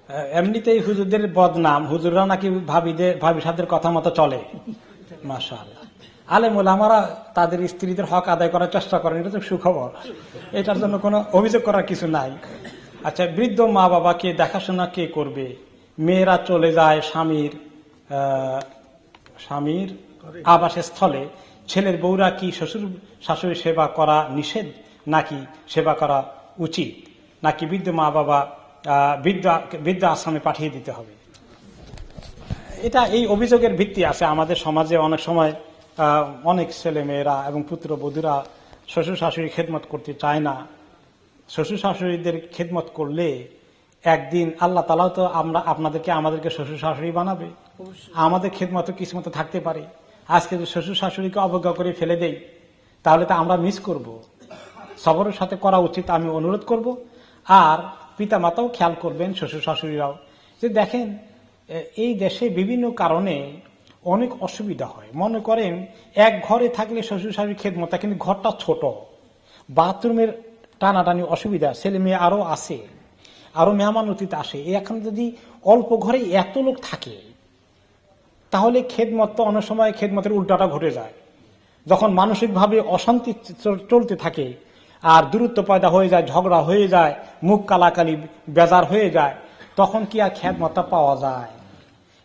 এমনিতেই হুজুরদের বদনাম, হুজুররা নাকি ভাবি সাদের কথা মতো চলে। মাশাআল্লাহ, আলেম ওলামারা তাদের স্ত্রীদের হক আদায় করার চেষ্টা করেন, এটা তো সুখবর, এটার জন্য কোনো অভিযোগ করার কিছু নাই। আচ্ছা, বৃদ্ধ মা বাবাকে দেখাশোনা কে করবে? মেয়েরা চলে যায় স্বামীর আবাসের স্থলে, ছেলের বউরা কি শ্বশুর শাশুড়ি সেবা করা নিষেধ নাকি সেবা করা উচিত, নাকি বৃদ্ধ মা বাবা বৃদ্ধ আশ্রমে পাঠিয়ে দিতে হবে? এটা এই অভিযোগের ভিত্তি আছে আমাদের সমাজে। অনেক সময় অনেক ছেলে মেয়েরা এবং পুত্রবধূরা শ্বশুর শাশুড়ি খেদমত করতে চায় না। শ্বশুর শাশুড়িদের খেদমত করলে একদিন আল্লাহ তাআলা তো আমাদেরকে শ্বশুর শাশুড়ি বানাবে, আমাদের খেদমত কিছু মতো থাকতে পারে। আজকে যদি শ্বশুর শাশুড়িকে অবজ্ঞা করে ফেলে দেই তাহলে তো আমরা মিস করব। সবরের সাথে করা উচিত, আমি অনুরোধ করব। আর পিতা মাতাও খেয়াল করবেন, শ্বশুর শাশুড়িরাও, যে দেখেন এই দেশে বিভিন্ন কারণে অনেক অসুবিধা হয়। মনে করেন এক ঘরে থাকলে শ্বশুর শাশুড়ি খেদমত, কিন্তু ঘরটা ছোট, বাথরুমের টানাটানি অসুবিধা, ছেলে মেয়ে আরো আসে, আরো মেহমান অতিথি আসে। এখন যদি অল্প ঘরে এত লোক থাকে তাহলে খেদমত তো অনেক সময় খেদমতের উল্টাটা ঘটে যায়। যখন মানসিকভাবে অশান্তি চলতে থাকে আর দূরত্ব পয়দা হয়ে যায়, ঝগড়া হয়ে যায়, মুখ কালাকালি বেজার হয়ে যায়, তখন কি আর খেদমতটা পাওয়া যায়?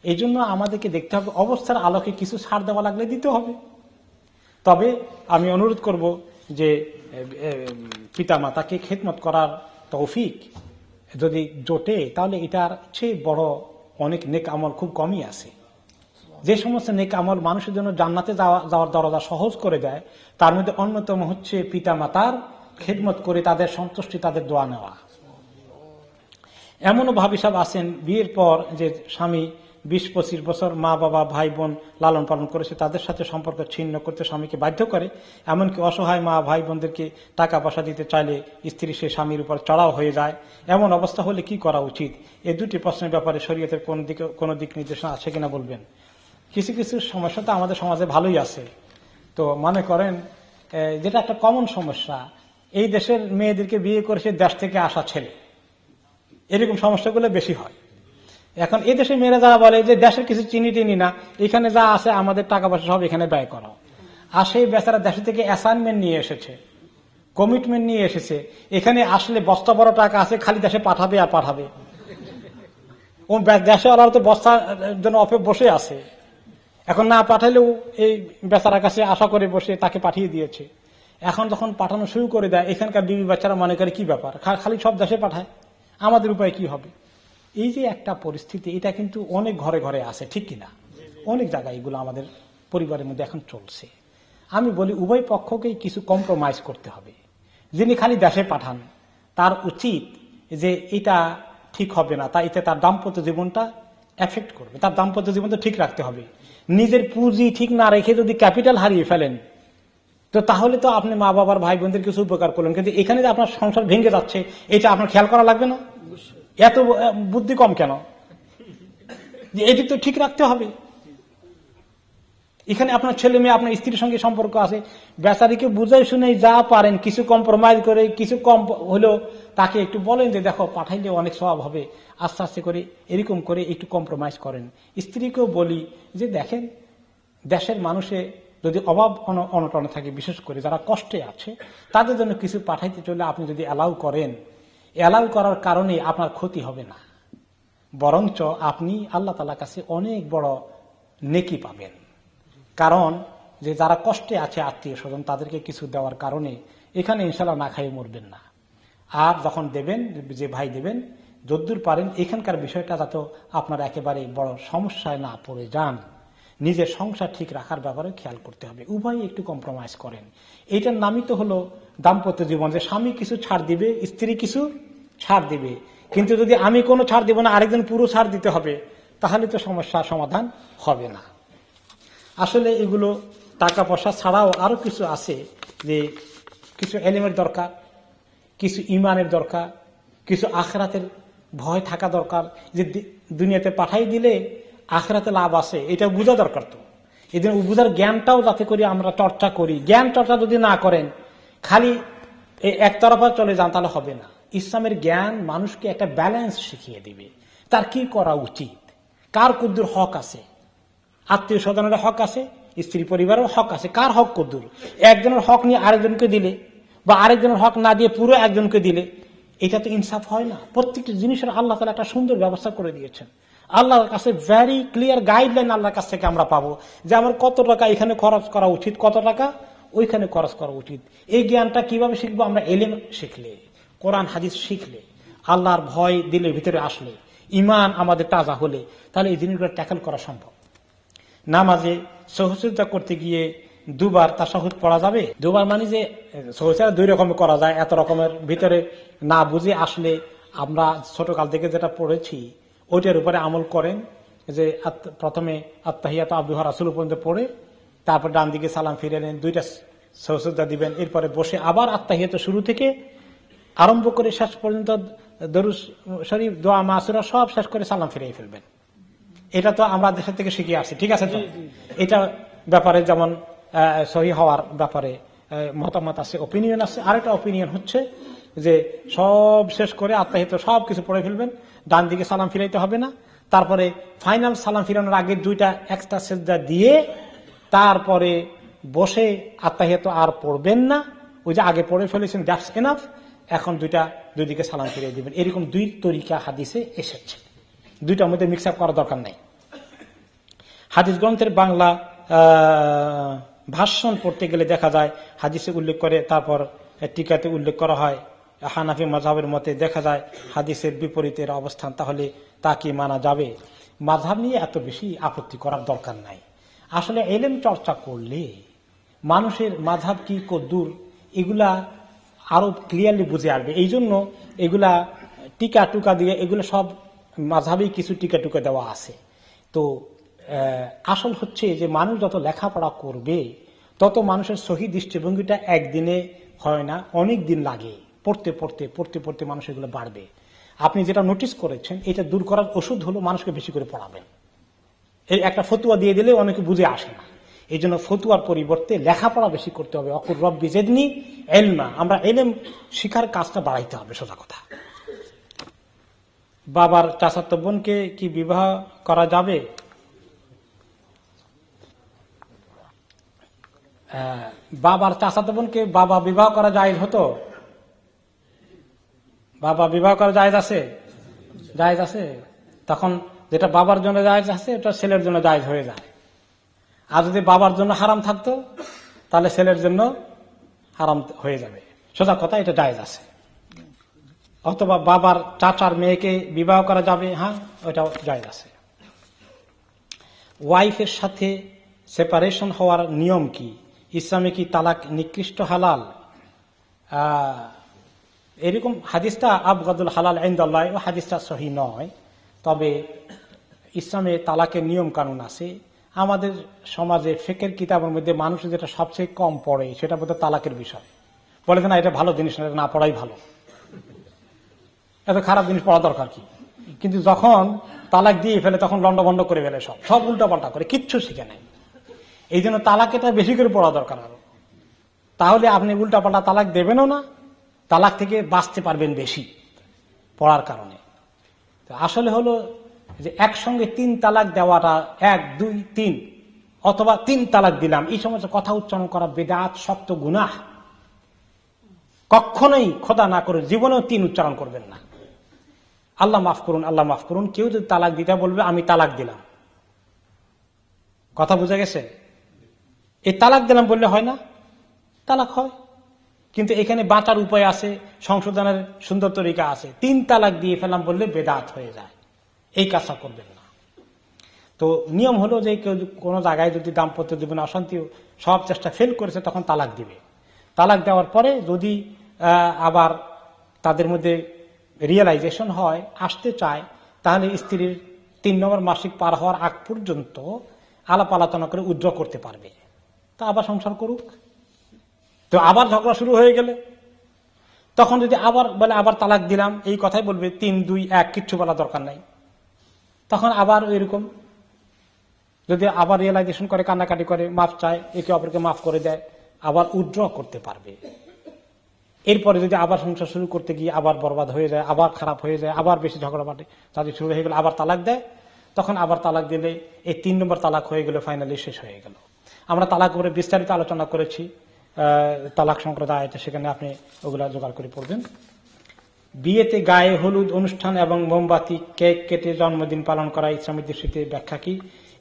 এই জন্য আমাদেরকে দেখতে হবে, অবস্থার আলোকে কিছু ছাড় দেওয়া লাগলে দিতে হবে। তবে আমি অনুরোধ করব যে পিতা মাতাকে খেদমত করার তৌফিক যদি জোটে তাহলে এটার চেয়ে বড় অনেক নেক আমল খুব কমই আছে। যে সমস্ত নেক আমল মানুষের জন্য জান্নাতে যাওয়ার দরজা সহজ করে দেয় তার মধ্যে অন্যতম হচ্ছে পিতা মাতার খেদমত করে তাদের সন্তুষ্টি, তাদের দোয়া নেওয়া। এমনও ভাবি সাহেব আছেন, বিয়ের পর যে স্বামী 20-25 বছর মা বাবা ভাই বোন লালন পালন করেছে তাদের সাথে সম্পর্ক ছিন্ন করতে স্বামীকে বাধ্য করে। এমনকি অসহায় মা ভাই বোনদেরকে টাকা পয়সা দিতে চাইলে স্ত্রী সে স্বামীর উপর চড়াও হয়ে যায়। এমন অবস্থা হলে কি করা উচিত? এই দুটি প্রশ্নের ব্যাপারে শরীয়তের কোন দিক নির্দেশনা আছে কিনা বলবেন। কিছু কিছু সমস্যা তো আমাদের সমাজে ভালোই আছে। তো মনে করেন যেটা একটা কমন সমস্যা, এই দেশের মেয়েদেরকে বিয়ে করেছে দেশ থেকে আসা ছেলে, এরকম সমস্যাগুলো বেশি হয়। এখন এই দেশের মেয়েরা যারা বলে যে দেশের কিছু চিনি না, এখানে যা আছে আমাদের টাকা পয়সা সব এখানে ব্যয় করা, আর সেই বেচারা দেশ থেকে অ্যাসাইনমেন্ট নিয়ে এসেছে, কমিটমেন্ট নিয়ে এসেছে, এখানে আসলে বস্তা বড় টাকা আছে, খালি দেশে পাঠাবে আর পাঠাবে। ও দেশে ওরা তো বস্তার জন্য বসে আছে, এখন না পাঠালেও এই বেচারার কাছে আশা করে বসে তাকে পাঠিয়ে দিয়েছে। এখন যখন পাঠানো শুরু করে দেয়, এখানকার বিবি বাচ্চারা মনে করে কি ব্যাপার, খালি সব দেশে পাঠায়, আমাদের উপায় কি হবে? এই যে একটা পরিস্থিতি, এটা কিন্তু অনেক ঘরে ঘরে আছে, ঠিক কিনা? অনেক জায়গায় এগুলো আমাদের পরিবারের মধ্যে এখন চলছে। আমি বলি উভয় পক্ষকেই কিছু কম্প্রোমাইজ করতে হবে। যিনি খালি দেশে পাঠান তার উচিত যে এটা ঠিক হবে না, এতে তার দাম্পত্য জীবনটা এফেক্ট করবে, তার দাম্পত্য জীবনটা ঠিক রাখতে হবে। নিজের পুঁজি ঠিক না রেখে যদি ক্যাপিটাল হারিয়ে ফেলেন তো তাহলে তো আপনি মা বাবার ভাই বোনদের কিছু উপকার করলেন, কিন্তু এখানে যে আপনার সংসার ভেঙে যাচ্ছে এটা আপনার খেয়াল করা লাগবে না? এত বুদ্ধি কম কেন? এটি তো ঠিক রাখতে হবে। এখানে আপনার ছেলে মেয়ে, আপনার স্ত্রীর সঙ্গে সম্পর্ক আছে, বেচারিকে বুঝাই শুনে যা পারেন কিছু কম্প্রোমাইজ করে, কিছু কম হলেও তাকে একটু বলেন যে দেখো পাঠাইলে অনেক স্বভাব হবে, আস্তে আস্তে করে এরকম করে একটু কম্প্রোমাইজ করেন। স্ত্রীকেও বলি যে দেখেন দেশের মানুষে যদি অভাব অনটনে থাকে, বিশেষ করে যারা কষ্টে আছে তাদের জন্য কিছু পাঠাইতে চলে আপনি যদি অ্যালাউ করেন, অ্যালাউ করার কারণে আপনার ক্ষতি হবে না, বরঞ্চ আপনি আল্লাহ তাআলার কাছে অনেক বড় নেকি পাবেন। কারণ যে যারা কষ্টে আছে আত্মীয় স্বজন, তাদেরকে কিছু দেওয়ার কারণে এখানে ইনশাল্লাহ না খাইয়ে মরবেন না। আর যখন দেবেন, যে ভাই দেবেন, যদ্দূর পারেন এখানকার বিষয়টা যাতে আপনার একেবারে বড় সমস্যায় না পড়ে যান, নিজের সংসার ঠিক রাখার ব্যাপারে খেয়াল করতে হবে। উভয়ই একটু কম্প্রোমাইজ করেন। এইটার নামই তো হলো দাম্পত্য জীবন, যে স্বামী কিছু ছাড় দিবে, স্ত্রী কিছু ছাড় দিবে। কিন্তু যদি আমি কোনো ছাড় দিব না, আরেকজন পুরো ছাড় দিতে হবে, তাহলে তো সমস্যার সমাধান হবে না। আসলে এগুলো টাকা পয়সা ছাড়াও আরো কিছু আছে, যে কিছু এলিমের দরকার, কিছু ইমানের দরকার, কিছু আখিরাতের ভয় থাকা দরকার, যে দুনিয়াতে পাঠাই দিলে আখিরাতে লাভ আছে, এটা বোঝা দরকার। তো এই জন্য বুঝার জ্ঞানটাও যাতে করে আমরা চর্চা করি। জ্ঞান চর্চা যদি না করেন, খালি একতরফা চলে যান, তাহলে হবে না। ইসলামের জ্ঞান মানুষকে একটা ব্যালেন্স শিখিয়ে দিবে, তার কি করা উচিত, কার কদ্দুর হক আছে, আত্মীয় স্বজনের হক আছে, স্ত্রী পরিবারের হক আছে, কার হক কদ্দুর? একজনের হক নিয়ে আরেকজনকে দিলে বা আরেকজনের হক না দিয়ে পুরো একজনকে দিলে এটা তো ইনসাফ হয় না। প্রত্যেকটি জিনিসের আল্লাহ তাআলা একটা সুন্দর ব্যবস্থা করে দিয়েছেন। আল্লাহর কাছে ভেরি ক্লিয়ার গাইডলাইন আল্লাহর কাছ থেকে আমরা পাবো যে আমার কত টাকা এখানে খরচ করা উচিত, কত টাকা ওইখানে খরচ করা উচিত। এই জ্ঞানটা কিভাবে শিখবো? আমরা এলেম শিখলে, কোরআন হাদিস শিখলে, আল্লাহর ভয় দিলের ভিতরে আসলে, ইমান আমাদের তাজা হলে, তাহলে এই জিনিসগুলো ট্যাকেল করা সম্ভব। নামাজে সহজতা করতে গিয়ে দুবার তাশাহুদ পড়া যাবে? দুবার মানে যে সহজতা দুই রকমের করা যায়, এত রকমের ভিতরে না বুঝে আসলে আমরা ছোটকাল থেকে যেটা পড়েছি ওইটার উপরে আমল করেন যে প্রথমে আত্তাহিয়াতু আবদুহু রাসূলুহু পর্যন্ত পড়ে তারপর ডান দিকে সালাম ফিরে নেন, দুইটা সহজতা দিবেন, এরপরে বসে আবার আত্তাহিয়াতু শুরু থেকে আরম্ভ করে শেষ পর্যন্ত দরুদ শরীফ, দোয়া, মাসুরা সব শেষ করে সালাম ফিরিয়ে ফেলবেন। এটা তো আমরা দেশের থেকে শিখে আসছি, ঠিক আছে তো? এটা ব্যাপারে যেমন সহি হওয়ার ব্যাপারে মতামত আছে, ওপিনিয়ন আছে। আরেকটা ওপিনিয়ন হচ্ছে যে সব শেষ করে আত্মাহিত সব কিছু পড়ে ফেলবেন, ডান দিকে সালাম ফিরাইতে হবে না, তারপরে ফাইনাল সালাম ফিরানোর আগে দুইটা এক্সট্রা সেজদা দিয়ে তারপরে বসে আত্মাহিত আর পড়বেন না, ওই যে আগে পড়ে ফেলেছেন, দ্যাটস এনাফ। এখন দুই দিকে সালাম ফিরিয়ে দিবেন। এরকম দুই তরিকা হাদিসে এসেছে, দুইটার মধ্যে মিক্স আপ করার দরকার নাই। হাদিস গ্রন্থের বাংলা ভাষণ পড়তে গেলে দেখা যায় হাদিসে উল্লেখ করে, তারপর টিকাতে উল্লেখ করা হয় হানাফি মাযহাবের মতে, দেখা যায় হাদিসের বিপরীতের অবস্থান, তাহলে তা কি মানা যাবে? মাযহাব নিয়ে এত বেশি আপত্তি করার দরকার নাই। আসলে এলেম চর্চা করলে মানুষের মাযহাব কি কদ্দুর এগুলা আরো ক্লিয়ারলি বুঝে আসবে। এই জন্য এগুলা টিকা টুকা দিয়ে, এগুলো সব মাযহাবেই কিছু টিকা টুকা দেওয়া আছে। তো আসল হচ্ছে যে মানুষ যত লেখাপড়া করবে তত মানুষের সহি দৃষ্টিভঙ্গিটা একদিনে হয় না, অনেক দিন লাগে। পড়তে পড়তে পড়তে পড়তে মানুষ এগুলো বাড়বে। আপনি যেটা নোটিস করেছেন, এটা দূর করার ওষুধ হলো মানুষকে বেশি করে পড়াবেন। এই একটা ফতুয়া দিয়ে দিলে অনেকে বুঝে আসে না, এই জন্য ফতুয়ার পরিবর্তে লেখাপড়া বেশি করতে হবে। অকুর রব্বি জিদনি ইলমা, আমরা এলেম শিখার কাজটা বাড়াইতে হবে, সোজা কথা। বাবার চাচাতো বোনকে কি বিবাহ করা যাবে? বাবার চাচাতো বোনকে বাবা বিবাহ করা জায়েজ হতো? বাবা বিবাহ করা জায়েজ আছে? জায়েজ আছে। তখন যেটা বাবার জন্য জায়েজ আছে এটা ছেলের জন্য জায়েজ হয়ে যায়। আর যদি বাবার জন্য হারাম থাকতো তাহলে ছেলের জন্য হারাম হয়ে যাবে। সোজা কথা, এটা জায়েজ আছে। অথবা বাবার চাচার মেয়েকে বিবাহ করা যাবে, হ্যাঁ, ওইটাও জায়েজ আছে। ওয়াইফের সাথে সেপারেশন হওয়ার নিয়ম কি? ইসলামে কি তালাক নিকৃষ্ট হালাল? এরকম হাদিসটা আবগাদুল হালাল ইনদাল্লাহ, হাদিসটা সহিহ নয়। তবে ইসলামে তালাকের নিয়ম কানুন আছে। আমাদের সমাজে ফিকহের কিতাবের মধ্যে মানুষ যেটা সবচেয়ে কম পড়ে সেটা বোধহয় তালাকের বিষয়। বলে যে না, এটা ভালো জিনিস না পড়াই ভালো, এত খারাপ জিনিস পড়া দরকার কি? কিন্তু যখন তালাক দিয়ে ফেলে তখন লন্ডভন্ড করে ফেলে, সব উল্টা পাল্টা করে, কিচ্ছু শিখে নেয়। এই জন্য তালাক এটা বেশি করে পড়া দরকার আরো। তাহলে আপনি উল্টা পাল্টা তালাক দেবেনও না, তালাক থেকে বাঁচতে পারবেন বেশি পড়ার কারণে। আসলে হলো যে একসঙ্গে 3 তালাক দেওয়াটা, 1, 2, 3 অথবা 3 তালাক দিলাম, এই সমস্ত কথা উচ্চারণ করা বেদাত, শক্ত গুনাহ। কখনোই খোদা না করে জীবনেও 3 উচ্চারণ করবেন না। আল্লাহ মাফ করুন, আল্লাহ মাফ করুন। কেউ যদি তালাক দিতে বলবে আমি তালাক দিলাম, কথা বুঝা গেছে? এই তালাক দিলাম বললে হয় না, তালাক হয়। কিন্তু এখানে বাঁচার উপায় আছে, সংশোধনের সুন্দর তরিকা আছে। 3 তালাক দিয়ে ফেলাম বললে বেদাত হয়ে যায়, এই কাজটা করবেন না। তো নিয়ম হলো যে কেউ কোনো জায়গায় যদি দাম্পত্য জীবনে অশান্তি সব চেষ্টা ফেল করেছে তখন তালাক দিবে। তালাক দেওয়ার পরে যদি আবার তাদের মধ্যে রিয়েলাইজেশন হয়, আসতে চায়, তাহলে স্ত্রীর 3 নম্বর মাসিক পার হওয়ার আগ পর্যন্ত আলাপ আলোচনা করে উইথড্র করতে পারবে। তা আবার সংসার করুক। তো আবার ঝগড়া শুরু হয়ে গেলে তখন যদি আবার বলে আবার তালাক দিলাম, এই কথাই বলবে, 3, 2, 1 কিচ্ছু বলা দরকার নাই। তখন আবার এরকম যদি আবার রিয়েলাইজেশন করে, কান্নাকাটি করে, মাফ চায়, একে অপরকে মাফ করে দেয়, আবার উইথড্র করতে পারবে। এরপরে যদি আবার সংসার শুরু করতে গিয়ে আবার বরবাদ হয়ে যায়, আবার খারাপ হয়ে যায়, আবার বেশি ঝগড়া বাটে তাদের শুরু হয়ে গেল, আবার তালাক দেয়, তখন আবার তালাক দিলে এই 3 নম্বর তালাক হয়ে গেল, ফাইনালি শেষ হয়ে গেল। আমরা তালাক উপরে বিস্তারিত আলোচনা করেছি তালাক সংক্রান্ত আয়াতে, সেখানে আপনি ওগুলা জোগাড় করে পড়বেন। বিয়েতে গায়ে হলুদ অনুষ্ঠান এবং মোমবাতি কেক কেটে জন্মদিন পালন করা ইসলামের দৃষ্টিতে ব্যাখ্যা কি?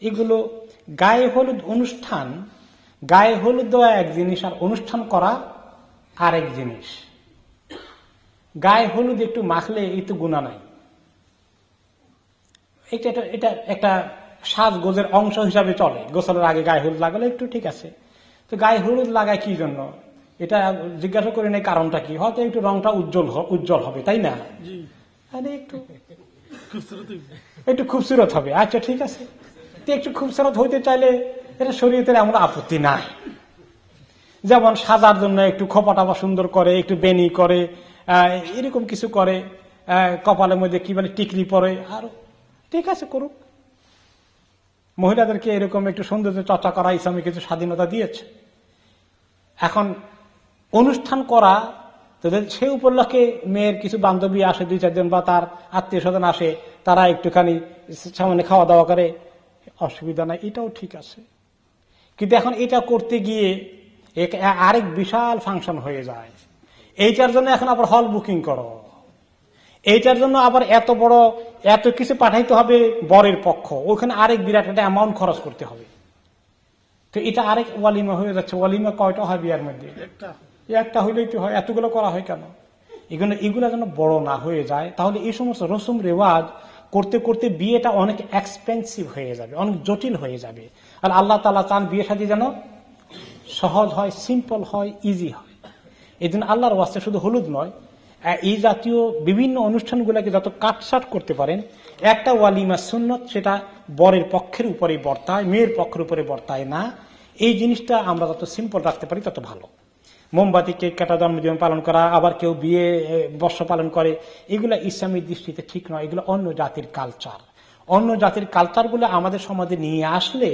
এগুলো গায়ে হলুদ অনুষ্ঠান, গায়ে হলুদ দেওয়া এক জিনিস আর অনুষ্ঠান করা আরেক জিনিস। গায়ে হলুদ একটু মাখলে এই তো গুনাহ নাই, এটা একটা সাজগোজের অংশ হিসাবে চলে। গোসলের আগে গায়ে হলুদ লাগালে একটু ঠিক আছে, তো গায়ে হলুদ লাগায় কি জন্য এটা জিজ্ঞাসা করি নাই, কারণটা কি? হয়তো একটু রংটা উজ্জ্বল হবে, তাই না? একটু খুবসুরত হবে, আচ্ছা ঠিক আছে। একটু খুবসুরত হইতে চাইলে এটা শরীয়তের এমন আপত্তি নাই। যেমন সাজার জন্য একটু খোপাটা সুন্দর করে, একটু বেনি করে, এরকম কিছু করে, কপালের মধ্যে কি বলে টিকলি পরে, আর ঠিক আছে করুক। মহিলাদেরকে এরকম একটু সৌন্দর্য চর্চা করা ইসলামে কিছু স্বাধীনতা দিয়েছে। এখন অনুষ্ঠান করা, সে উপলক্ষে মেয়ের কিছু বান্ধবী আসে 2-4 জন, বা তার আত্মীয় স্বজন আসে, তারা একটুখানি সামনে খাওয়া দাওয়া করে, অসুবিধা নাই, এটাও ঠিক আছে। কিন্তু এখন এটা করতে গিয়ে আরেক বিশাল ফাংশন হয়ে যায়। এইটার জন্য এখন আবার হল বুকিং করো, এইটার জন্য আবার এত কিছু পাঠাইতে হবে বরের পক্ষ, ওখানে আরেক বিরাট একটা অ্যামাউন্ট খরচ করতে হবে। তো এটা আরেক ওয়ালিমা হয়ে যাচ্ছে। ওয়ালিমা কয়টা হয় বিয়ার মধ্যে? একটা হইলেই তো হয়, এতগুলো করা হয় কেন? এগুলো যেন বড় না হয়ে যায়। তাহলে এই সমস্ত রসম রেওয়াজ করতে করতে বিয়েটা অনেক এক্সপেন্সিভ হয়ে যাবে, অনেক জটিল হয়ে যাবে। আর আল্লাহ তাআলা চান বিয়ে শাদী যেন সহজ হয়, সিম্পল হয়, ইজি হয়। এই জন্য আল্লাহর ওয়াস্তে শুধু হলুদ নয়, এই জাতীয় বিভিন্ন অনুষ্ঠানগুলোকে যত কাটছাট করতে পারেন। একটা ওয়ালিমা সুন্নত, সেটা বরের পক্ষের উপরে বর্তায়, মেয়ের পক্ষের উপরে বর্তায় না। এই জিনিসটা আমরা যত সিম্পল রাখতে পারি তত ভালো। মোমবাতি কেক কাটা, জন্মদিন পালন করা, আবার কেউ বিয়ে বর্ষ পালন করে, এগুলো ইসলামের দৃষ্টিতে ঠিক নয়। এগুলো অন্য জাতির কালচার। অন্য জাতির কালচারগুলো আমাদের সমাজে নিয়ে আসলে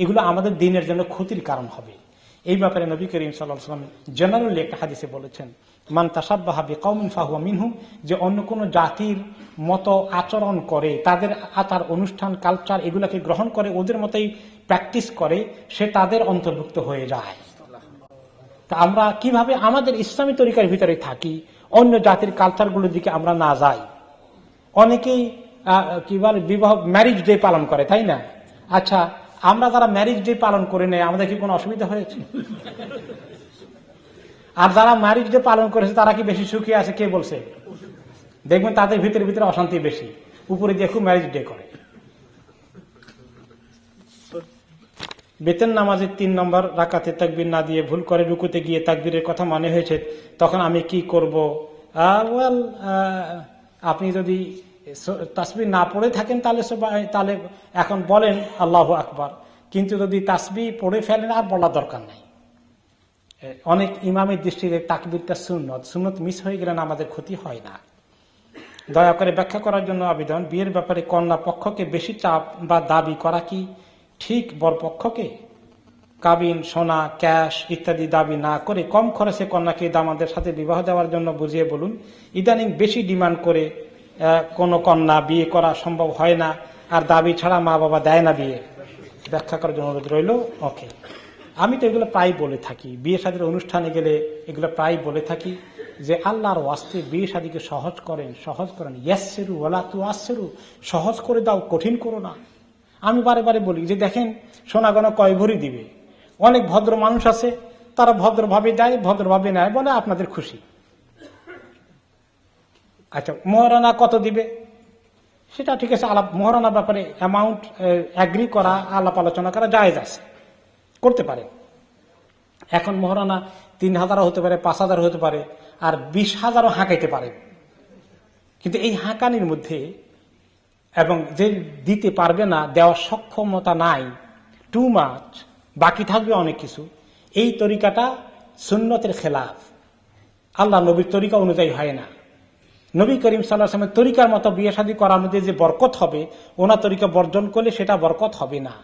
এগুলো আমাদের দিনের জন্য ক্ষতির কারণ হবে। এই ব্যাপারে নবী করিম সাল্লাল্লাহু আলাইহি ওয়াসাল্লাম জেনারেলি একটা হাদিসে বলেছেন, মান তাশাব্বাহা বিকওমিন ফাহুয়া মিনহুম, যে অন্য কোন জাতির মতো আচরণ করে, তাদের আচার অনুষ্ঠান কালচার এগুলাকে গ্রহণ করে, ওদের মতোই প্র্যাকটিস করে, সে তাদের অন্তর্ভুক্ত হয়ে যায়। তা আমরা কিভাবে আমাদের ইসলামী তরিকার ভিতরে থাকি, অন্য জাতির কালচারগুলোর দিকে আমরা না যাই? অনেকেই কি বলে বিবাহ ম্যারিজ ডে পালন করে, তাই না? আচ্ছা, আমরা যারা ম্যারিজ ডে পালন করে নেই, আমাদের কি কোনো অসুবিধা হয়েছে? আর যারা ম্যারিজ ডে পালন করেছে তারা কি বেশি সুখী আছে? কে বলছে? দেখবেন তাদের ভিতরে অশান্তি বেশি, উপরে দিয়ে খুব ম্যারিজ ডে করে। বেতন নামাজের 3 নম্বর রাকাতে তাকবীর না দিয়ে ভুল করে রুকুতে গিয়ে তাকবীরের কথা মনে হয়েছে, তখন আমি কি করব? আপনি যদি তাসবিহ না পড়ে থাকেন তাহলে এখন বলেন আল্লাহু আকবার, কিন্তু যদি তাসবিহ পড়ে ফেলেন আর বলার দরকার নাই। অনেক ইমামের দৃষ্টিতে তাকবীরটা সুন্নত মিস হয়ে গেলে আমাদের ক্ষতি হয় না। দয়া করে ব্যাখ্যা করার জন্য আবেদন। বিয়ের ব্যাপারে কন্যা পক্ষকে বেশি চাপ বা দাবি করা কি ঠিক? বরপক্ষকে কাবিন, সোনা, ক্যাশ ইত্যাদি দাবি না করে কম খরচে কন্যাকে দামাদের সাথে বিবাহ দেওয়ার জন্য বুঝিয়ে বলুন। ইদানিং বেশি ডিমান্ড করে কোন কন্যা বিয়ে করা সম্ভব হয় না, আর দাবি ছাড়া মা বাবা দেয় না বিয়ে। ব্যাখ্যা করার জন্য অনুরোধ রইল। ওকে, আমি তো এগুলো প্রায় বলে থাকি, বিয়ে শাদীর অনুষ্ঠানে গেলে এগুলো প্রায় বলে থাকি যে আল্লাহর ওয়াস্তে বিয়ে শাদীকে সহজ করেন। ইয়াসসিরু ওয়ালা তুআসসিরু, সহজ করে দাও, কঠিন করো না। আমি বারে বারে বলি যে দেখেন সোনা গয়না কয় ভরি দিবে? অনেক ভদ্র মানুষ আছে, তারা ভদ্রভাবে দেয়, ভদ্রভাবে নেয়, বলে আপনাদের খুশি। আচ্ছা, মোহরানা কত দিবে? সেটা ঠিক আছে, মোহরানার ব্যাপারে অ্যামাউন্ট অ্যাগ্রি করা, আলাপ আলোচনা করা জায়েজ আছে, করতে পারে। এখন মোহরানা 3,000 হতে পারে, 5,000 হতে পারে, আর 20,000ও হাঁকাইতে পারে। কিন্তু এই হাঁকানির মধ্যে এবং যে দিতে পারবে না, দেওয়ার সক্ষমতা নাই, টু মাচ, বাকি থাকবে অনেক কিছু, এই তরিকাটা সুন্নতের খেলাফ, আল্লাহ নবীর তরিকা অনুযায়ী হয় না। নবী করিম সাল্লাল্লাহু আলাইহি ওয়াসাল্লামের তরিকার মতো বিয়ে শাদী করার মধ্যে যে বরকত হবে, ওনার তরিকা বর্জন করলে সেটা বরকত হবে না।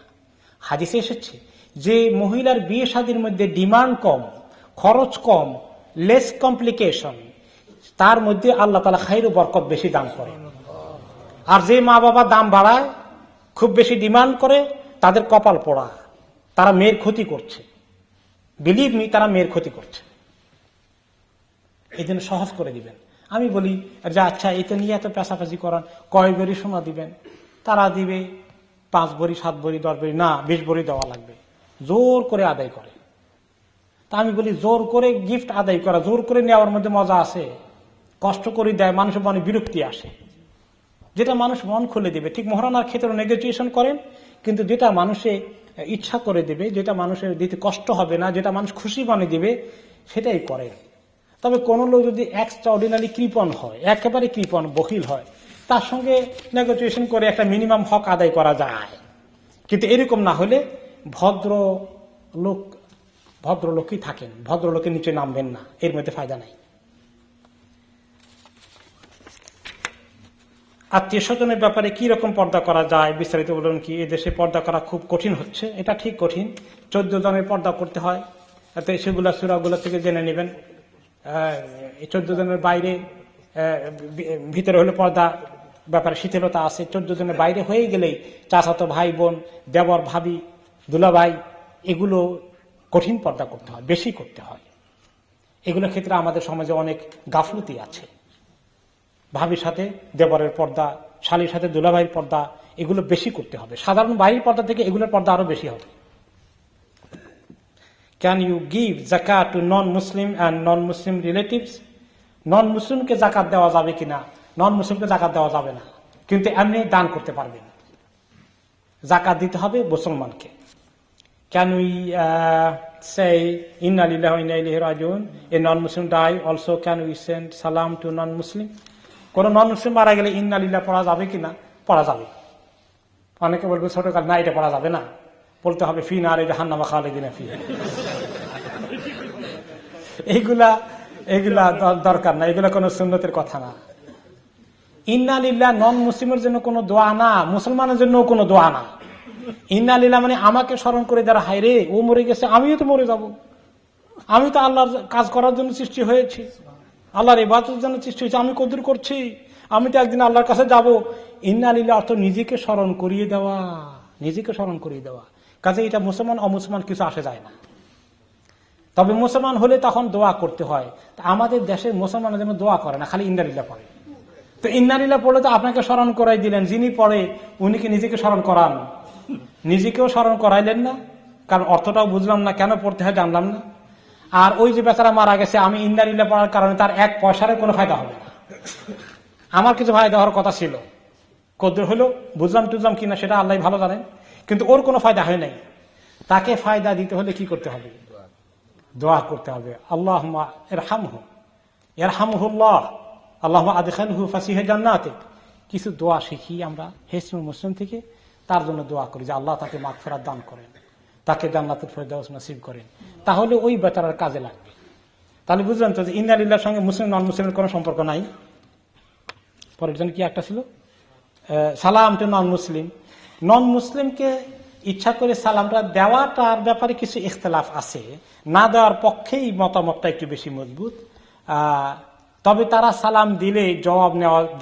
হাদিসে এসেছে যে মহিলার বিয়ে শাদীর মধ্যে ডিমান্ড কম, খরচ কম, লেস কমপ্লিকেশন, তার মধ্যে আল্লাহ তাআলা খাইর ও বরকত বেশি দান করে। আর যে মা বাবা দাম বাড়ায়, খুব বেশি ডিমান্ড করে, তাদের কপাল পোড়া, তারা মেয়ের ক্ষতি করছে। বিলিভ মি, তারা মেয়ের ক্ষতি করছে। এই জন্য সহজ করে দিবেন। আমি বলি যে আচ্ছা এটা নিয়ে এত পেশাপাশি করান, কয় ভরি সোনা দিবেন? তারা দিবে 5 ভরি, 7 ভরি, 10 ভরি, না 20 ভরি দেওয়া লাগবে। জোর করে আদায় করে। তা আমি বলি জোর করে গিফট আদায় করা, জোর করে নেওয়ার মধ্যে মজা আছে? কষ্ট করে দেয়, মানুষের মনে বিরক্তি আসে। যেটা মানুষ মন খুলে দেবে, ঠিক মহারানার ক্ষেত্রে নেগোসিয়েশন করেন, কিন্তু যেটা মানুষে ইচ্ছা করে দেবে, যেটা মানুষের দিতে কষ্ট হবে না, যেটা মানুষ খুশি মনে দিবে, সেটাই করে। তবে কোন লোক যদি এক্সট্রাঅর্ডিনারি কৃপণ হয়, একেবারে কৃপণ বখিল হয়, তার সঙ্গে নেগোসিয়েশন করে একটা মিনিমাম হক আদায় করা যায়। কিন্তু এরকম না হলে ভদ্রলোকই থাকেন, ভদ্রলোকের নিচে নামবেন না, এর মধ্যে ফায়দা নাই। আত্মীয় স্বজনের ব্যাপারে কি রকম পর্দা করা যায় বিস্তারিত বলুন। কি এদেশে পর্দা করা খুব কঠিন হচ্ছে? এটা ঠিক কঠিন। 14 জনের পর্দা করতে হয়, সেগুলা সূরাগুলো থেকে জেনে নেবেন। 14 জনের বাইরে, ভিতরে হলে পর্দা ব্যাপারে শিথিলতা আছে। 14 জনের বাইরে হয়ে গেলেই চাচাতো ভাই বোন, দেবর ভাবি, দুলাভাই, এগুলো কঠিন পর্দা করতে হয়, বেশি করতে হয়। এগুলোর ক্ষেত্রে আমাদের সমাজে অনেক গাফলতি আছে। ভাবির সাথে দেবরের পর্দা, শালীর সাথে দুলাভাইয়ের পর্দা, এগুলো বেশি করতে হবে। সাধারণ বাড়ির পর্দা থেকে এগুলোর পর্দা আরো বেশি হবে। Can you give zakat to non Muslim and non Muslim relatives? Non মুসলিমকে জাকাত দেওয়া যাবে কিনা? নন মুসলিমকে জাকাত দেওয়া যাবে না, কিন্তু এমনি দান করতে পারবেন। জাকাত দিতে হবে মুসলমানকে। Can we say inna lillahi wa inna ilayhi raji'un, a non-Muslim die also, can we send salam to non-Muslim? কোন নন মুসলিম মারা গেলে ইন্না লিল্লাহ পড়া যাবে কিনা? পড়া যাবে। অনেকে বলবে ছোটকাল, না এটা পড়া যাবে না, বলতে হবে ফি নারে জাহান্নাম খালিদিনা ফিহা। এগুলা দরকার না, এগুলা কোন সুন্নতের কথা না। ইন্না লিল্লাহ নন মুসলিমের জন্য কোনো দোয়া না, মুসলমানের জন্য কোনো দোয়া না। ইন্না লিল্লাহ মানে আমাকে স্মরণ করে যারা, হায় রে ও মরে গেছে, আমিও তো মরে যাব। আমি তো আল্লাহর কাজ করার জন্য সৃষ্টি হয়েছি, আল্লাহর ইবাদতের জন্য সৃষ্টি হয়েছে, আমি কদর করছি, আমি তো একদিন আল্লাহর কাছে যাব। ইন্না লিল্লাহ অর্থ নিজেকে স্মরণ করিয়ে দেওয়া, নিজেকে স্মরণ করিয়ে দেওয়া। কাজে এটা মুসলমান অমুসলমান কিছু আসে যায় না। তবে মুসলমান হলে তখন দোয়া করতে হয়। আমাদের দেশের মুসলমানের জন্য দোয়া করে না, খালি ইন্না লিল্লাহ পড়ে। তো ইন্না লিল্লাহ পড়লে তো আপনাকে স্মরণ করাই দিলেন, যিনি পড়ে উনি কি নিজেকে স্মরণ করান? নিজেকেও স্মরণ করাইলেন না, কারণ অর্থটাও বুঝলাম না, কেন পড়তে হয় জানলাম না। আর ওই যে বেচারা মারা গেছে, আমি ইন্না লিল্লাহ পড়ার কারণে তার 1 পয়সার কোনো ফায়দা হবে না। আমার কিছু ফায়দা হওয়ার কথা ছিল, কদ্র হলো বুঝলাম টুঝলাম কিনা সেটা আল্লাহ ভালো জানেন, কিন্তু ওর কোনো ফায়দা হয় নাই। তাকে ফায়দা দিতে হলে কি করতে হবে? দোয়া করতে হবে। আল্লাহুম্মা ইরহামহু ইয়ারহামুহুল্লাহ, আল্লাহুম্মা আদখিলহু ফাসিহ জান্নাতে। কিছু দোয়া শিখি আমরা হিসনুল মুসলিম থেকে, তার জন্য দোয়া করি যে আল্লাহ তাকে মাগফিরাত দান করেন, তাকে জান্নাতুল ফেরদাউস নসিব করেন। তাহলে ওই বেচারার কাজে লাগবে। তাহলে বুঝলেন তো যে ইন্না লিল্লাহর সঙ্গে মুসলিম নন মুসলিমের কোনো সম্পর্ক নাই। পরের জন কি একটা ছিল, সালাম টু নন মুসলিম। নন মুসলিমকে ইচ্ছা করে সালামটা দেওয়াটার ব্যাপারে কিছু ইখতিলাফ আছে, না দেওয়ার পক্ষেই মতামতটা একটু বেশি মজবুত। তবে তারা সালাম দিলে জবাব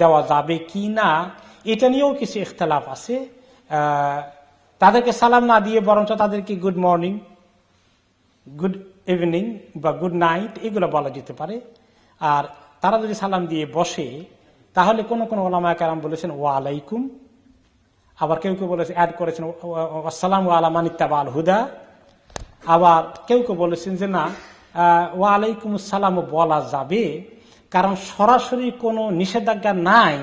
দেওয়া যাবে কি না, এটা নিয়েও কিছু ইখতিলাফ আছে। তাদেরকে সালাম না দিয়ে বরঞ্চ তাদেরকে গুড মর্নিং, গুড ইভিনিং বা গুড নাইট এগুলো বলা যেতে পারে। আর তারা যদি সালাম দিয়ে বসে, তাহলে কোন কোন ওলামায়ে কেরাম বলেছেন ওয়া আলাইকুম, আবার কেউ কেউ বলেছেন অ্যাড করেছেন আসসালামু আলা মান ইত্তাবাল হুদা, আবার কেউ কেউ বলেছেন যে না ওয়া আলাইকুম আসসালাম বলা যাবে, কারণ সরাসরি কোনো নিষেধাজ্ঞা নাই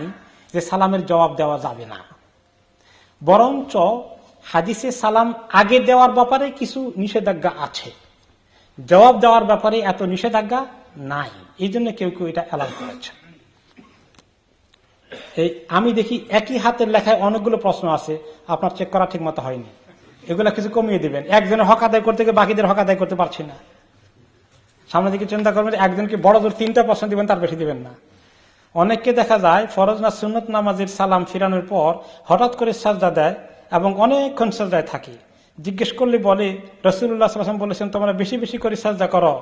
যে সালামের জবাব দেওয়া যাবে না। বরঞ্চ হাদিসে সালাম আগে দেওয়ার ব্যাপারে কিছু নিষেধাজ্ঞা আছে, জবাব দেওয়ার ব্যাপারে এত নিষেধাজ্ঞা নাই। এই জন্য কেউ কেউ এটা অ্যালাউ করেছে। আমি দেখি একই হাতের লেখায় অনেকগুলো প্রশ্ন আছে, আপনার চেক করা ঠিক মতো হয়নি, এগুলা কিছু কমিয়ে দিবেন। একজনের হক আদায় করতে গিয়ে বাকিদের হক আদায় করতে পারছি না। সামনে দিকে চিন্তা করবেন, একজনকে বড় জোর 3টা প্রশ্ন দিবেন, তার বেশি দিবেন না। অনেককে দেখা যায় ফরজ না সুন্নত নামাজের সালাম ফিরানোর পর হঠাৎ করে সাজদা দেয় এবং অনেকক্ষণ সাজদায় থাকে। জিজ্ঞেস করলে বলে রাসূলুল্লাহ সাল্লাল্লাহু আলাইহি ওয়াসাল্লাম বলেছেন তোমরা বেশি বেশি করে সাজদা করো,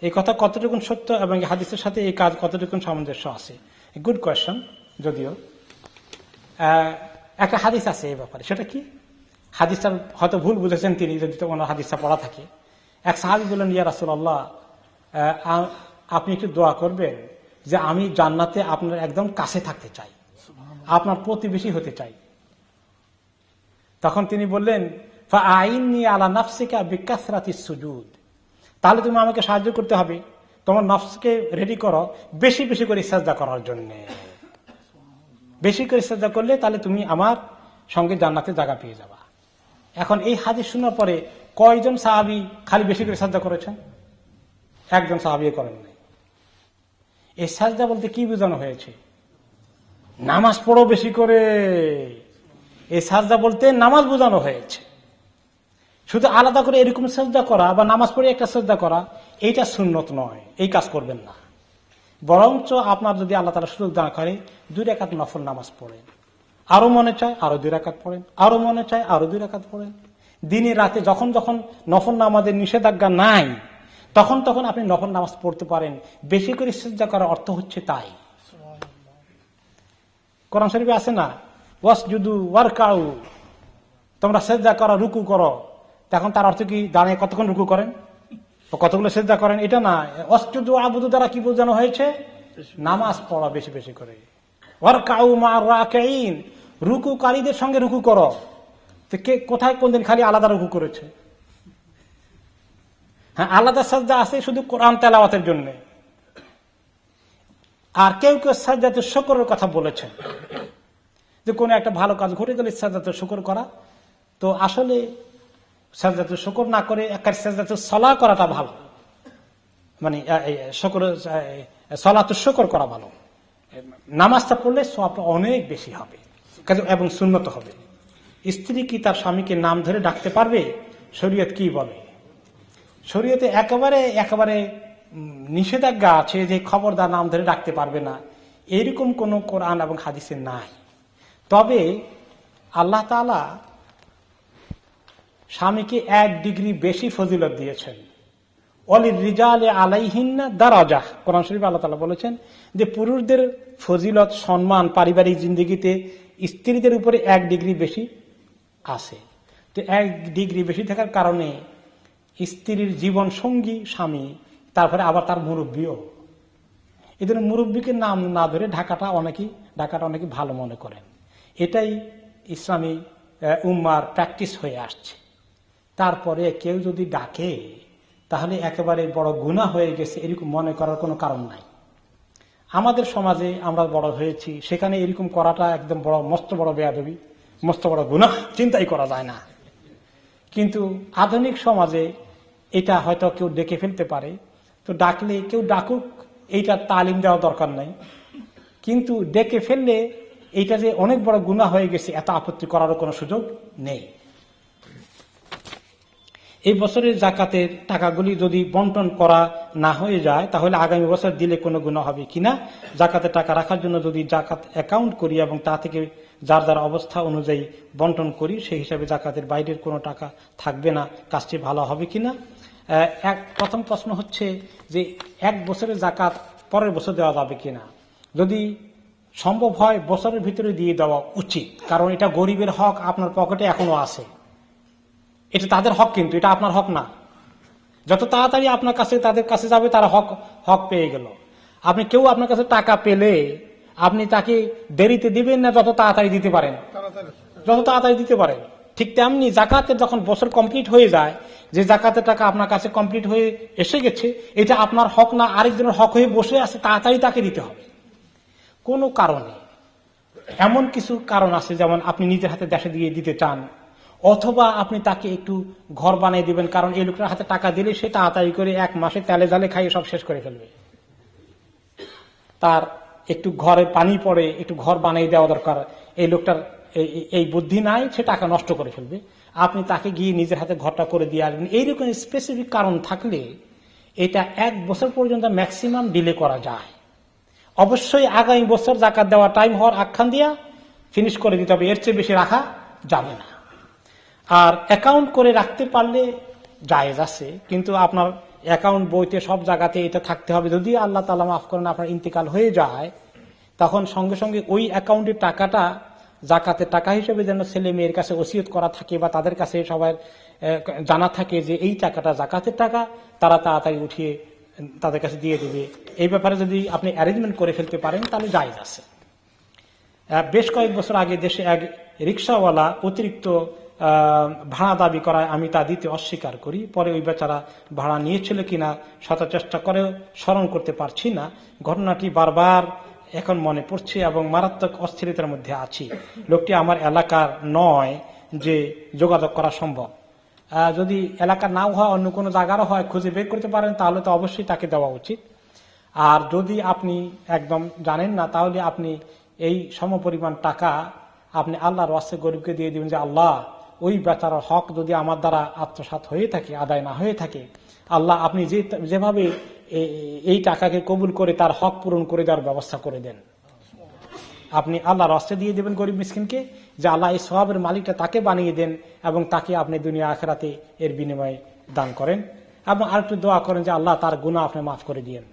এই কথা কতটুকু সত্য এবং হাদিসের সাথে এই কাজ কতটুকু সামঞ্জস্য আছে? Good question. যদিও একটা হাদিস আছে এই ব্যাপারে। সেটা কি? হাদিসটা হয়তো ভুল বুঝেছেন তিনি, যদি ওনার হাদিসটা পড়া থাকে। এক সাহাবী বললেন, ইয়া রাসূলুল্লাহ, আপনি একটু দোয়া করবেন যে আমি জান্নাতে আপনার একদম কাছে থাকতে চাই, আপনার প্রতিবেশী হতে চাই। তখন তিনি বললেন, ফাআইননি আলা নাফসিকা বিকাসরাতিস সুজুদ, তাহলে তুমি আমাকে সাহায্য করতে হবে, তোমার নফসকে রেডি করো বেশি বেশি করে সাজদা করার জন্য। বেশি করে সাজদা করলে তাহলে তুমি আমার সঙ্গে জান্নাতে জায়গা পেয়ে যাবা। এখন এই হাদিস শোনার পরে কয়জন সাহাবী খালি বেশি করে সাজদা করেছেন? একজন সাহাবী করেন নাই। এই সাজদা বলতে কি বোঝানো হয়েছে? নামাজ পড়ো বেশি করে। এই সাজদা বলতে নামাজ বোঝানো হয়েছে। শুধু আলাদা করে এরকম সাজদা করা বা নামাজ পড়ে একটা সাজদা করা, এইটা সুন্নত নয়, এই কাজ করবেন না। বরঞ্চ আপনার যদি আল্লাহ তাআলা সুযোগ দান করে 2 রাকাত নফল নামাজ পড়েন, আরো মনে চায় আরো 2 রাকাত পড়েন, আরো মনে চায় আরো 2 রাকাত পড়েন। দিনে রাতে যখন যখন নফল নামাজের নিষেধাজ্ঞা নাই, তখন তখন আপনি নফল নামাজ পড়তে পারেন। বেশি করে সিজদা করার অর্থ হচ্ছে তাই। কোরআন শরীফে আছে না, ওয়াসজুদু ওয়ারকাউ, তোমরা সিজদা করো, রুকু করো। তখন তার অর্থ কি দাঁড়িয়ে কতক্ষণ রুকু করেন, কতগুলো সিজদা করেন? এটা না। ওয়াসজুদু আবুদু দ্বারা কি বোঝানো হয়েছে? নামাজ পড়া বেশি বেশি করে। ওয়ারকাউ মা'আর রাকিঈন, রুকুকারীদের সঙ্গে রুকু করো। তো কে কোথায় কোন দিন খালি আলাদা রুকু করেছে? হ্যাঁ, আলাদা সাজদা আছে শুধু কোরআন তেলাওয়াতের জন্য। আর কেউ কেউ সাজদাতে শুকরের কথা বলেছেন, যে কোন একটা ভালো কাজ ঘটে গেলে সাজদাতে শুকর করা। তো আসলে সাজদাতে শুকর না করে একার সাজদাতে সলা করাটা ভালো, মানে সলাতুল শুকর করা ভালো। নামাজটা পড়লে সওয়াব অনেক বেশি হবে এবং সুন্নত হবে। স্ত্রী কি তার স্বামীকে নাম ধরে ডাকতে পারবে? শরীয়ত কি বলে? শরীয়তে একেবারে একেবারে নিষেধাজ্ঞা আছে যে খবরদার নাম ধরে ডাকতে পারবে না, এরকম কোন কোরআন এবং হাদিসে নাই। তবে আল্লাহ তাআলা স্বামীকে 1 ডিগ্রি বেশি ফজিলত দিয়েছেন। ওয়ালির রিজালে আলাইহিন্না দারাজা, কোরআন শরীফে আল্লাহ তাআলা বলেছেন যে পুরুষদের ফজিলত সম্মান পারিবারিক জিন্দেগিতে স্ত্রীদের উপরে 1 ডিগ্রি বেশি আছে। তো 1 ডিগ্রি বেশি থাকার কারণে স্ত্রীর জীবন সঙ্গী স্বামী, তারপরে আবার তার মুরব্বীও। এই জন্য মুরব্বীকে নাম না ধরে ঢাকাটা অনেকে ভালো মনে করেন। এটাই ইসলামী উম্মার প্র্যাকটিস হয়ে আসছে। তারপরে কেউ যদি ডাকে তাহলে একেবারে বড় গুনাহ হয়ে গেছে এরকম মনে করার কোনো কারণ নাই। আমাদের সমাজে আমরা বড় হয়েছি, সেখানে এরকম করাটা একদম মস্ত বড় বেয়াদবি, মস্ত বড় গুনাহ, চিন্তাই করা যায় না। কিন্তু আধুনিক সমাজে এটা হয়তো কেউ ডেকে ফেলতে পারে, তো ডাকলে কেউ ডাকুক, এইটা তালিম দেওয়া দরকার নাই। কিন্তু ডেকে ফেললে এইটা যে অনেক বড় গুনাহ হয়ে গেছে এত আপত্তি করারও কোনো সুযোগ নেই। এই বছরের জাকাতের টাকাগুলি যদি বন্টন করা না হয়ে যায় তাহলে আগামী বছর দিলে কোনো গুনাহ হবে কিনা? জাকাতের টাকা রাখার জন্য যদি জাকাত অ্যাকাউন্ট করি এবং তা থেকে যার যার অবস্থা অনুযায়ী বন্টন করি, সেই হিসাবে জাকাতের বাইরের কোনো টাকা থাকবে না, কাজটি ভালো হবে কিনা? প্রথম প্রশ্ন হচ্ছে যে 1 বছরের জাকাত পরের বছর দেওয়া যাবে কিনা। যদি সম্ভব হয় বছরের ভিতরে দিয়ে দেওয়া উচিত, কারণ এটা গরিবের হক, আপনার পকেটে এখনো আছে। এটা তাদের হক, কিন্তু এটা আপনার হক না। যত তাড়াতাড়ি আপনার কাছে তাদের কাছে যাবে তারা হক পেয়ে গেল। আপনি কেউ আপনার কাছে টাকা পেলে আপনি তাকে দেরিতে দিবেন না, যত তাড়াতাড়ি দিতে পারেন যত তাড়াতাড়ি দিতে পারেন। ঠিক তেমনি জাকাতের যখন বছর কমপ্লিট হয়ে যায়, যে জাকাতের টাকা আপনার কাছে কমপ্লিট হয়ে এসে গেছে, এটা আপনার হক না, আরেকজনের হক হয়ে বসে আছে, তাড়াতাড়ি তাকে দিতে হবে। কোনো কারণে এমন কিছু কারণ আছে, যেমন আপনি নিজের হাতে দেশে দিয়ে দিতে চান, অথবা আপনি তাকে একটু ঘর বানিয়ে দিবেন, কারণ এই লোকটার হাতে টাকা দিলে সে তাড়াতাড়ি করে 1 মাসে তেলে জালে খাইয়ে সব শেষ করে ফেলবে। তার একটু ঘরে পানি পড়ে, একটু ঘর বানিয়ে দেওয়া দরকার। এই লোকটার এই বুদ্ধি নাই, সে টাকা নষ্ট করে ফেলবে। আপনি তাকে গিয়ে নিজের হাতে ঘরটা করে দিয়ে আসবেন। এইরকম স্পেসিফিক কারণ থাকলে এটা 1 বছর পর্যন্ত ম্যাক্সিমাম ডিলে করা যায়। অবশ্যই আগামী বছর জাকাত দেওয়া টাইম হওয়ার আখ্যান দিয়া ফিনিশ করে দিতে হবে, এর চেয়ে বেশি রাখা যাবে না। আর অ্যাকাউন্ট করে রাখতে পারলে জায়েজ আছে, কিন্তু আপনার অ্যাকাউন্ট বইতে সব জায়গাতে এটা থাকতে হবে। যদি আল্লাহ তাআলা মাফ করেন আপনার ইন্তেকাল হয়ে যায়, তখন সঙ্গে সঙ্গে ওই অ্যাকাউন্টের টাকাটা জাকাতের টাকা হিসেবে যেন ছেলে মেয়ের কাছে ওসিয়ত করা থাকে বা তাদের কাছে সবার জানা থাকে যে এই টাকাটা জাকাতের টাকা, তারা তাড়াতাড়ি উঠিয়ে তাদের কাছে দিয়ে দেবে। এই ব্যাপারে যদি আপনি অ্যারেঞ্জমেন্ট করে ফেলতে পারেন তাহলে জায়েজ আছে। বেশ কয়েক বছর আগে দেশে এক রিক্সাওয়ালা অতিরিক্ত ভাড়া দাবি করায় আমি তা দিতে অস্বীকার করি। পরে ওই বেচারা ভাড়া নিয়েছিল কিনা শত চেষ্টা করেও স্মরণ করতে পারছি না। ঘটনাটি বারবার এখন মনে পড়ছে এবং মারাত্মক অস্থিরতার মধ্যে আছি। লোকটি আমার এলাকার নয় যে যোগাযোগ করা সম্ভব। যদি এলাকা নাও হয়, অন্য কোনো জায়গারও হয়, খুঁজে বের করতে পারেন তাহলে তো অবশ্যই তাকে দেওয়া উচিত। আর যদি আপনি একদম জানেন না, তাহলে আপনি এই সমপরিমাণ টাকা আপনি আল্লাহর ওয়াস্তে গরিবকে দিয়ে দিবেন যে আল্লাহ, ওই বেচারার হক যদি আমার দ্বারা আত্মসাৎ হয়ে থাকে, আদায় না হয়ে থাকে, আল্লাহ আপনি যেভাবে এই টাকাকে কবুল করে তার হক পূরণ করে দেওয়ার ব্যবস্থা করে দেন। আপনি আল্লাহর ওয়াস্তে দিয়ে দেবেন গরিব মিসকিনকে, যে আল্লাহ এই সওয়াবের মালিকটা তাকে বানিয়ে দেন এবং তাকে আপনি দুনিয়া আখিরাতে এর বিনিময়ে দান করেন। এবং আরেকটু দোয়া করেন যে আল্লাহ তার গুনাহ আপনি মাফ করে দিয়েন।